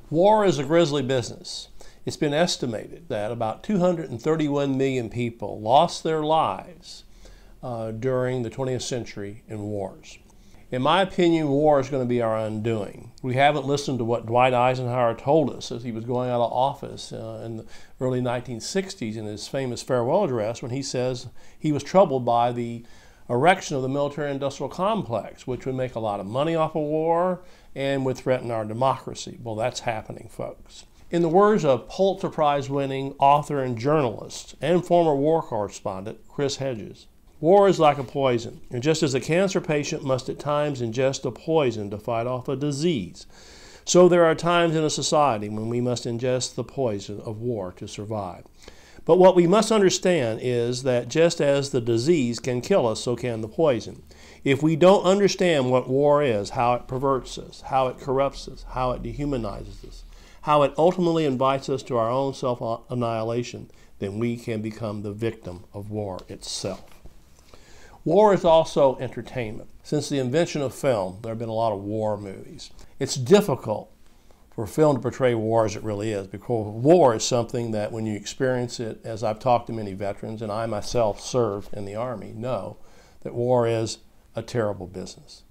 War is a grisly business. It's been estimated that about 231 million people lost their lives during the 20th century in wars. In my opinion, war is going to be our undoing. We haven't listened to what Dwight Eisenhower told us as he was going out of office in the early 1960s in his famous farewell address, when he says he was troubled by the erection of the military-industrial complex, which would make a lot of money off of war and would threaten our democracy. Well, that's happening, folks. In the words of Pulitzer Prize-winning author and journalist and former war correspondent Hedges, war is like a poison, and just as a cancer patient must at times ingest a poison to fight off a disease, so there are times in a society when we must ingest the poison of war to survive. But what we must understand is that just as the disease can kill us, so can the poison. If we don't understand what war is, how it perverts us, how it corrupts us, how it dehumanizes us, how it ultimately invites us to our own self-annihilation, then we can become the victim of war itself. War is also entertainment. Since the invention of film, there have been a lot of war movies. It's difficult for film to portray war as it really is, because war is something that when you experience it, as I've talked to many veterans, and I myself served in the Army, know that war is a terrible business.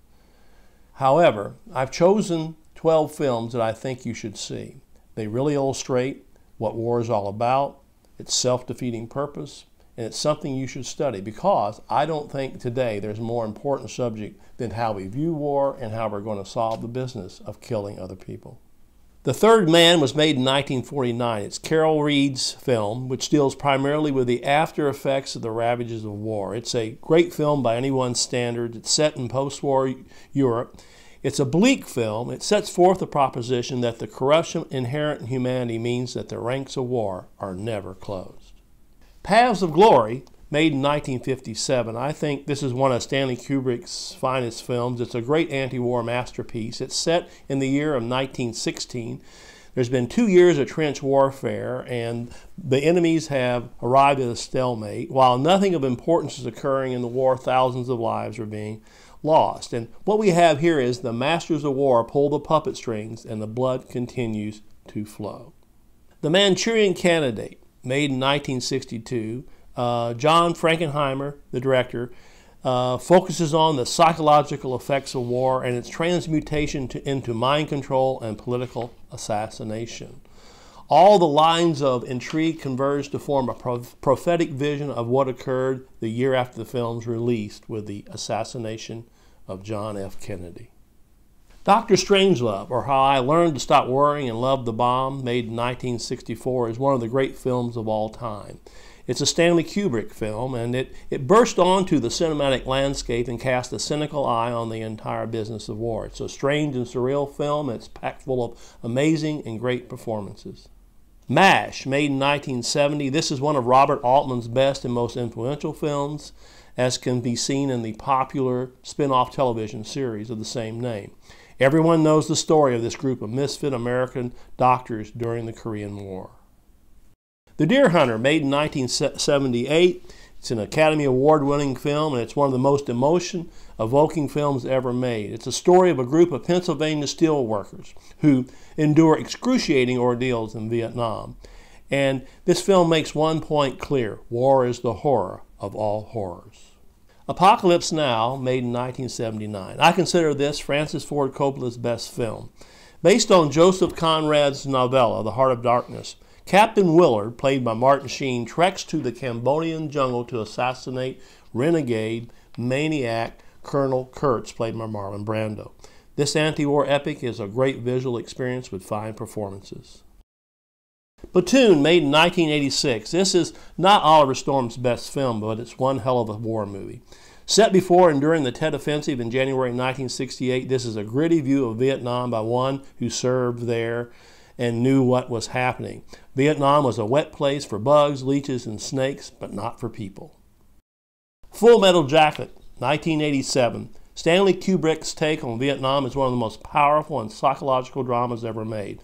However, I've chosen 12 films that I think you should see. They really illustrate what war is all about, its self-defeating purpose, and it's something you should study, because I don't think today there's a more important subject than how we view war and how we're going to solve the business of killing other people. The Third Man was made in 1949. It's Carol Reed's film, which deals primarily with the after effects of the ravages of war. It's a great film by anyone's standards. It's set in post-war Europe. It's a bleak film. It sets forth the proposition that the corruption inherent in humanity means that the ranks of war are never closed. Paths of Glory, made in 1957. I think this is one of Stanley Kubrick's finest films. It's a great anti-war masterpiece. It's set in the year of 1916. There's been 2 years of trench warfare, and the enemies have arrived at a stalemate. While nothing of importance is occurring in the war, thousands of lives are being lost. And what we have here is the masters of war pull the puppet strings, and the blood continues to flow. The Manchurian Candidate, made in 1962. John Frankenheimer, the director, focuses on the psychological effects of war and its transmutation into mind control and political assassination. All the lines of intrigue converge to form a prophetic vision of what occurred the year after the film's released with the assassination of John F. Kennedy. Dr. Strangelove, or How I Learned to Stop Worrying and Love the Bomb, made in 1964, is one of the great films of all time. It's a Stanley Kubrick film, and it burst onto the cinematic landscape and cast a cynical eye on the entire business of war. It's a strange and surreal film. It's packed full of amazing and great performances. MASH, made in 1970. This is one of Robert Altman's best and most influential films, as can be seen in the popular spin-off television series of the same name. Everyone knows the story of this group of misfit American doctors during the Korean War. The Deer Hunter, made in 1978. It's an Academy Award-winning film, and it's one of the most emotion-evoking films ever made. It's a story of a group of Pennsylvania steelworkers who endure excruciating ordeals in Vietnam. And this film makes one point clear: war is the horror of all horrors. Apocalypse Now, made in 1979. I consider this Francis Ford Coppola's best film. Based on Joseph Conrad's novella, The Heart of Darkness, Captain Willard, played by Martin Sheen, treks to the Cambodian jungle to assassinate renegade, maniac Colonel Kurtz, played by Marlon Brando. This anti-war epic is a great visual experience with fine performances. Platoon, made in 1986. This is not Oliver Stone's best film, but it's one hell of a war movie. Set before and during the Tet Offensive in January 1968, this is a gritty view of Vietnam by one who served there and knew what was happening. Vietnam was a wet place for bugs, leeches, and snakes, but not for people. Full Metal Jacket, 1987. Stanley Kubrick's take on Vietnam is one of the most powerful and psychological dramas ever made.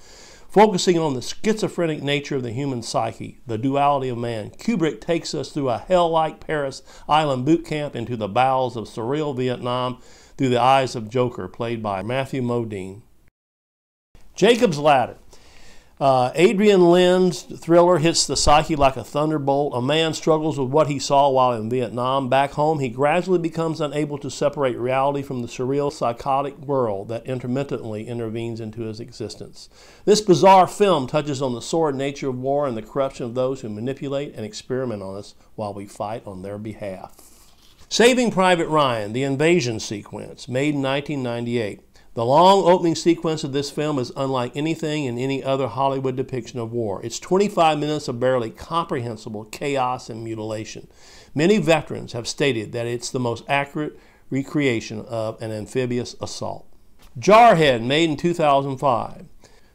Focusing on the schizophrenic nature of the human psyche, the duality of man, Kubrick takes us through a hell-like Paris Island boot camp into the bowels of surreal Vietnam through the eyes of Joker, played by Matthew Modine. Jacob's Ladder. Adrian Lynn's thriller hits the psyche like a thunderbolt. A man struggles with what he saw while in Vietnam. Back home, he gradually becomes unable to separate reality from the surreal, psychotic world that intermittently intervenes into his existence. This bizarre film touches on the sordid nature of war and the corruption of those who manipulate and experiment on us while we fight on their behalf. Saving Private Ryan, the invasion sequence, made in 1998. The long opening sequence of this film is unlike anything in any other Hollywood depiction of war. It's 25 minutes of barely comprehensible chaos and mutilation. Many veterans have stated that it's the most accurate recreation of an amphibious assault. Jarhead, made in 2005.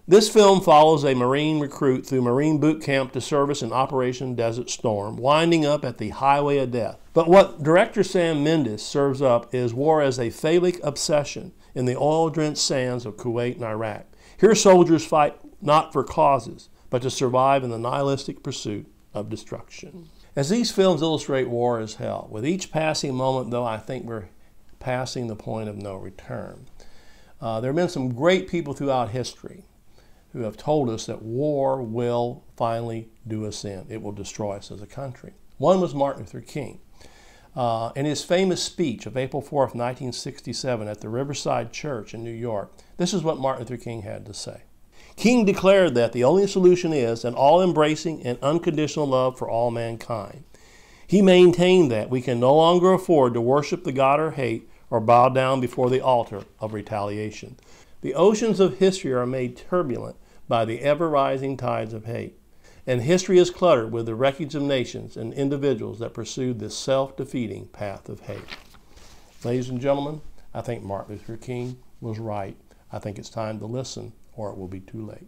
This film follows a Marine recruit through Marine boot camp to service in Operation Desert Storm, winding up at the Highway of Death. But what director Sam Mendes serves up is war as a phallic obsession in the oil-drenched sands of Kuwait and Iraq. Here soldiers fight not for causes, but to survive in the nihilistic pursuit of destruction. As these films illustrate war as hell, with each passing moment, though, I think we're passing the point of no return. There have been some great people throughout history who have told us that war will finally do us in. It will destroy us as a country. One was Martin Luther King. In his famous speech of April 4th, 1967 at the Riverside Church in New York, this is what Martin Luther King had to say. King declared that the only solution is an all-embracing and unconditional love for all mankind. He maintained that we can no longer afford to worship the god of hate or bow down before the altar of retaliation. The oceans of history are made turbulent by the ever-rising tides of hate. And history is cluttered with the wreckage of nations and individuals that pursued this self-defeating path of hate. Ladies and gentlemen, I think Martin Luther King was right. I think it's time to listen, or it will be too late.